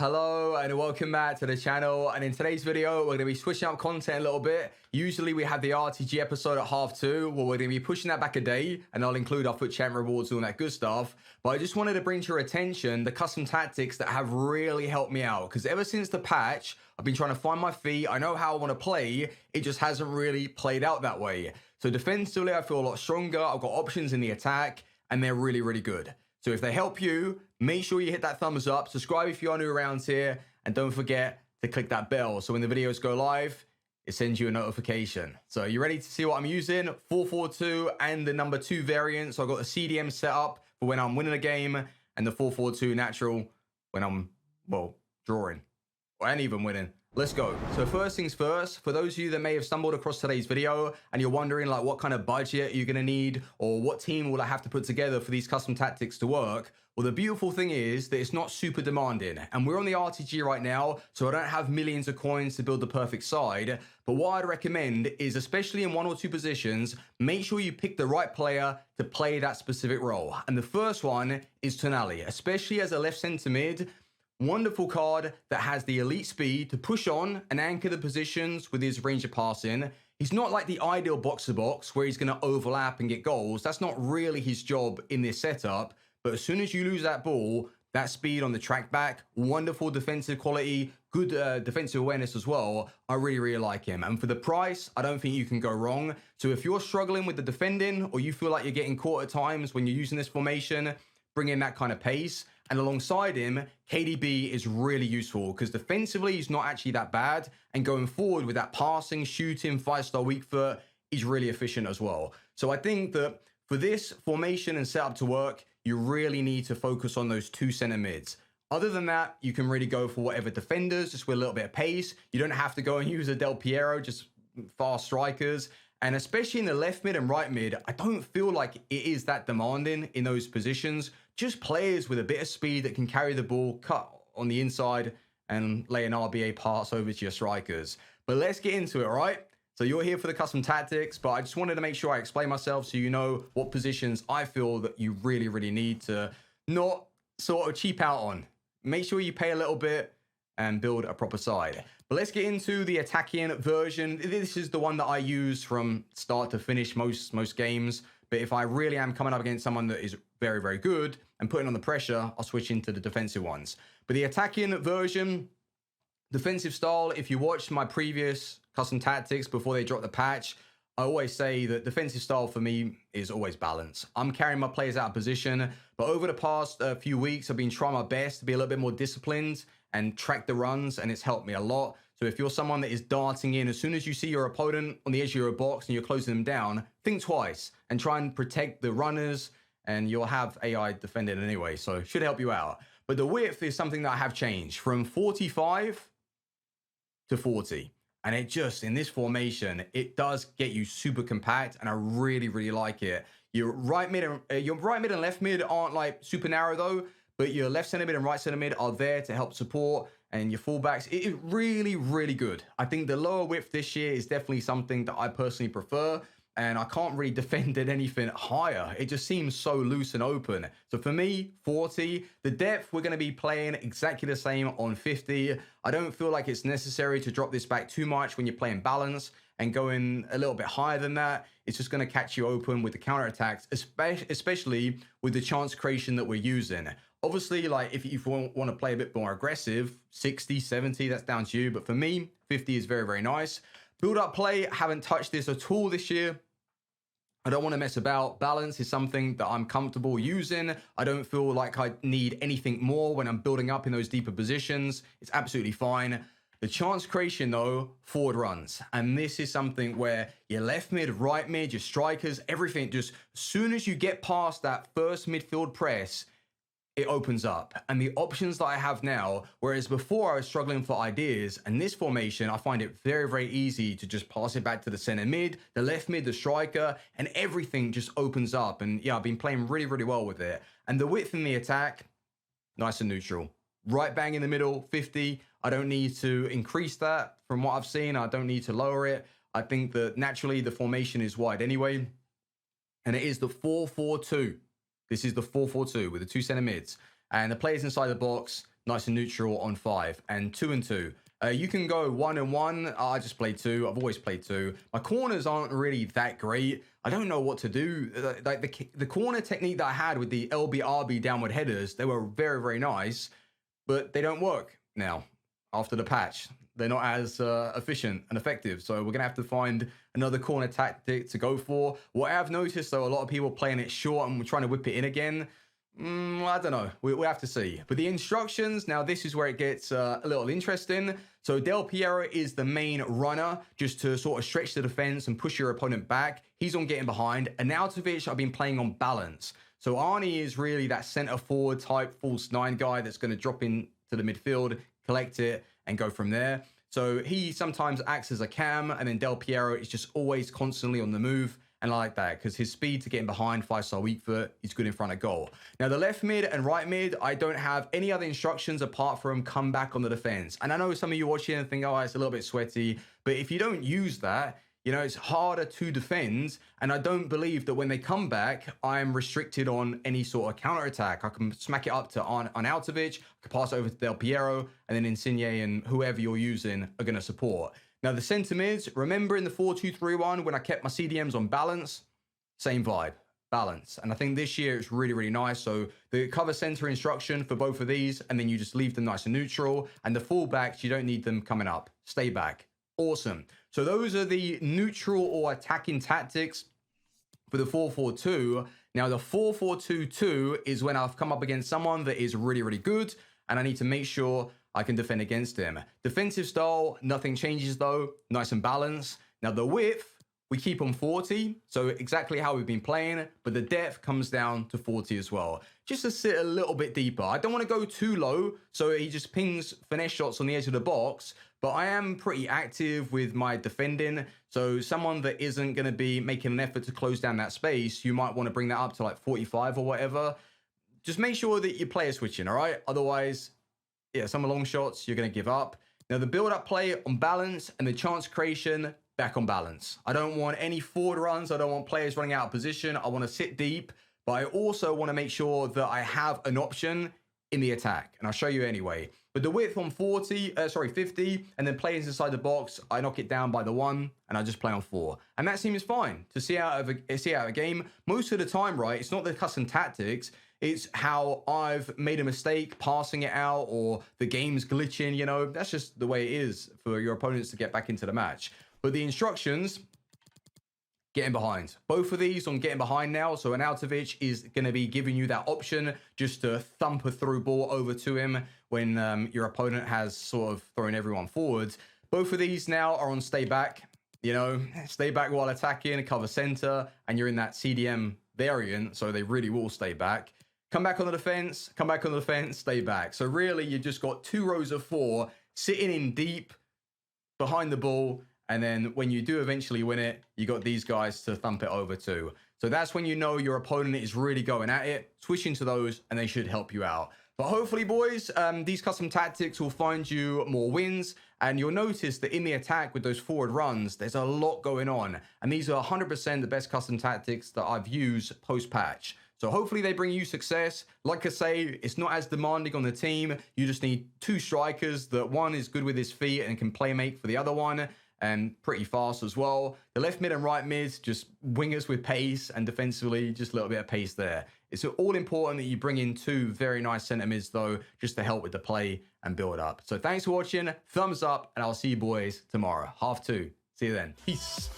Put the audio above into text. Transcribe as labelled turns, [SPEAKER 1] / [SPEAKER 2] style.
[SPEAKER 1] Hello and welcome back to the channel, and in today's video we're going to be switching up content a little bit. Usually we have the RTG episode at half 2. Well, we're going to be pushing that back a day, and I'll include our Fut Champ rewards and all that good stuff. But I just wanted to bring to your attention the custom tactics that have really helped me out, because ever since the patch I've been trying to find my feet. I know how I want to play, it just hasn't really played out that way. So defensively I feel a lot stronger. I've got options in the attack and they're really good. So if they help you, make sure you hit that thumbs up, subscribe if you are new around here, and don't forget to click that bell so when the videos go live, it sends you a notification. So you ready to see what I'm using? 4-4-2 and the number 2 variant. So I've got the CDM set up for when I'm winning a game, and the 4-4-2 natural when I'm, well, drawing, and even winning. Let's go. So first things first, for those of you that may have stumbled across today's video and you're wondering like what kind of budget you're going to need or what team will I have to put together for these custom tactics to work, well, the beautiful thing is that it's not super demanding, and we're on the RTG right now, so I don't have millions of coins to build the perfect side. But what I'd recommend is, especially in 1 or 2 positions, make sure you pick the right player to play that specific role. And the first one is Tonali, especially as a left center mid. Wonderful card that has the elite speed to push on and anchor the positions with his range of passing. He's not like the ideal box-to-box where he's going to overlap and get goals. That's not really his job in this setup. But as soon as you lose that ball, that speed on the track back, wonderful defensive quality, good defensive awareness as well. I really like him. And for the price, I don't think you can go wrong. So if you're struggling with the defending, or you feel like you're getting caught at times when you're using this formation, bring in that kind of pace. And alongside him, KDB is really useful because defensively he's not actually that bad. And going forward with that passing, shooting, 5-star weak foot, he's really efficient as well. So I think that for this formation and setup to work, you really need to focus on those 2 center mids. Other than that, you can really go for whatever defenders, just with a little bit of pace. You don't have to go and use a Del Piero, just fast strikers. And especially in the left mid and right mid, I don't feel like it is that demanding in those positions. Just players with a bit of speed that can carry the ball, cut on the inside, and lay an RBA pass over to your strikers. But let's get into it, all right? So you're here for the custom tactics, but I just wanted to make sure I explain myself so you know what positions I feel that you really need to not sort of cheap out on. Make sure you pay a little bit and build a proper side. But let's get into the attacking version. This is the one that I use from start to finish most games. But if I really am coming up against someone that is very good and putting on the pressure, I'll switch into the defensive ones. But the attacking version, defensive style, if you watched my previous custom tactics before they dropped the patch, I always say that defensive style for me is always balance. I'm carrying my players out of position, but over the past few weeks, I've been trying my best to be a little bit more disciplined and track the runs, and it's helped me a lot. So if you're someone that is darting in, as soon as you see your opponent on the edge of your box and you're closing them down, think twice and try and protect the runners, and you'll have AI defending anyway, so it should help you out. But the width is something that I have changed from 45 to 40. And it just, in this formation, it does get you super compact, and I really like it. Your right mid and left mid aren't like super narrow though, but your left center mid and right center mid are there to help support, and your fullbacks, it is really good. I think the lower width this year is definitely something that I personally prefer, and I can't really defend at anything higher. It just seems so loose and open. So for me, 40. The depth, we're going to be playing exactly the same on 50. I don't feel like it's necessary to drop this back too much when you're playing balance, and going a little bit higher than that, it's just going to catch you open with the counterattacks, especially with the chance creation that we're using. Obviously, like if you want to play a bit more aggressive, 60, 70, that's down to you. But for me, 50 is very nice. Build up play, haven't touched this at all this year. I don't want to mess about. Balance is something that I'm comfortable using. I don't feel like I need anything more when I'm building up in those deeper positions. It's absolutely fine. The chance creation though, forward runs. And this is something where your left mid, right mid, your strikers, everything, just as soon as you get past that first midfield press, it opens up. And the options that I have now, whereas before I was struggling for ideas, and this formation, I find it very easy to just pass it back to the center mid, the left mid, the striker, and everything just opens up. And yeah, I've been playing really well with it. And the width in the attack, nice and neutral. Right bang in the middle, 50. I don't need to increase that from what I've seen. I don't need to lower it. I think that naturally the formation is wide anyway. And it is the 4-4-2. This is the 4-4-2 with the 2 center mids. And the players inside the box, nice and neutral on 5, and 2 and 2. You can go 1 and 1. I just play 2. I've always played 2. My corners aren't really that great. I don't know what to do. Like the corner technique that I had with the LBRB downward headers, they were very, very nice, but they don't work now after the patch. They're not as efficient and effective. So we're going to have to find another corner tactic to go for. What I've noticed, though, a lot of people playing it short and trying to whip it in again. I don't know. We have to see. But the instructions, now this is where it gets a little interesting. So Del Piero is the main runner, just to sort of stretch the defense and push your opponent back. He's on getting behind. And Arnautovic, I've been playing on balance. So Arnie is really that center forward type false 9 guy that's going to drop into the midfield, collect it, and go from there. So he sometimes acts as a cam, and then Del Piero is just always constantly on the move. And I like that because his speed to getting behind 5-star weak foot is good in front of goal. Now, the left mid and right mid, I don't have any other instructions apart from come back on the defense. And I know some of you watching and think, oh, it's a little bit sweaty. But if you don't use that, you know, it's harder to defend. And I don't believe that when they come back, I'm restricted on any sort of counter attack. I can smack it up to Arnautovic, I can pass it over to Del Piero, and then Insigne and whoever you're using are going to support. Now, the centre mids, remember in the 4-2-3-1 when I kept my CDMs on balance? Same vibe, balance. And I think this year it's really, really nice. So the cover centre instruction for both of these, and then you just leave them nice and neutral. And the fullbacks, you don't need them coming up. Stay back. Awesome. So those are the neutral or attacking tactics for the 4-4-2. Now, the 4-4-2-2 is when I've come up against someone that is really, really good, and I need to make sure I can defend against him. Defensive style, nothing changes though. Nice and balanced. Now the width, we keep on 40. So exactly how we've been playing, but the depth comes down to 40 as well. Just to sit a little bit deeper. I don't want to go too low, so he just pings finesse shots on the edge of the box, but I am pretty active with my defending. So someone that isn't going to be making an effort to close down that space, you might want to bring that up to like 45 or whatever. Just make sure that your player switching, all right? Otherwise, yeah, some long shots, you're going to give up. Now, the build-up play on balance and the chance creation back on balance. I don't want any forward runs. I don't want players running out of position. I want to sit deep, but I also want to make sure that I have an option in the attack, and I'll show you anyway. But the width on 50, and then players inside the box, I knock it down by the 1, and I just play on 4. And that seems fine to see out a game. Most of the time, right, it's not the custom tactics. It's how I've made a mistake passing it out or the game's glitching, you know. That's just the way it is for your opponents to get back into the match. But the instructions, getting behind. Both of these on getting behind now. So Arnautovic is going to be giving you that option just to thump a through ball over to him when your opponent has sort of thrown everyone forwards. Both of these now are on stay back. You know, stay back while attacking, cover center, and you're in that CDM variant, so they really will stay back. Come back on the defense, come back on the defense, stay back. So really, you just got 2 rows of 4 sitting in deep behind the ball. And then when you do eventually win it, you got these guys to thump it over to. So that's when you know your opponent is really going at it. Switch into those, and they should help you out. But hopefully, boys, these custom tactics will find you more wins. And you'll notice that in the attack with those forward runs, there's a lot going on. And these are 100% the best custom tactics that I've used post-patch. So hopefully they bring you success. Like I say, it's not as demanding on the team. You just need 2 strikers that one is good with his feet and can play make for the other one, and pretty fast as well. The left mid and right mid, just wingers with pace, and defensively, just a little bit of pace there. It's all important that you bring in 2 very nice center mids though, just to help with the play and build up. So thanks for watching, thumbs up, and I'll see you boys tomorrow, half 2. See you then. Peace.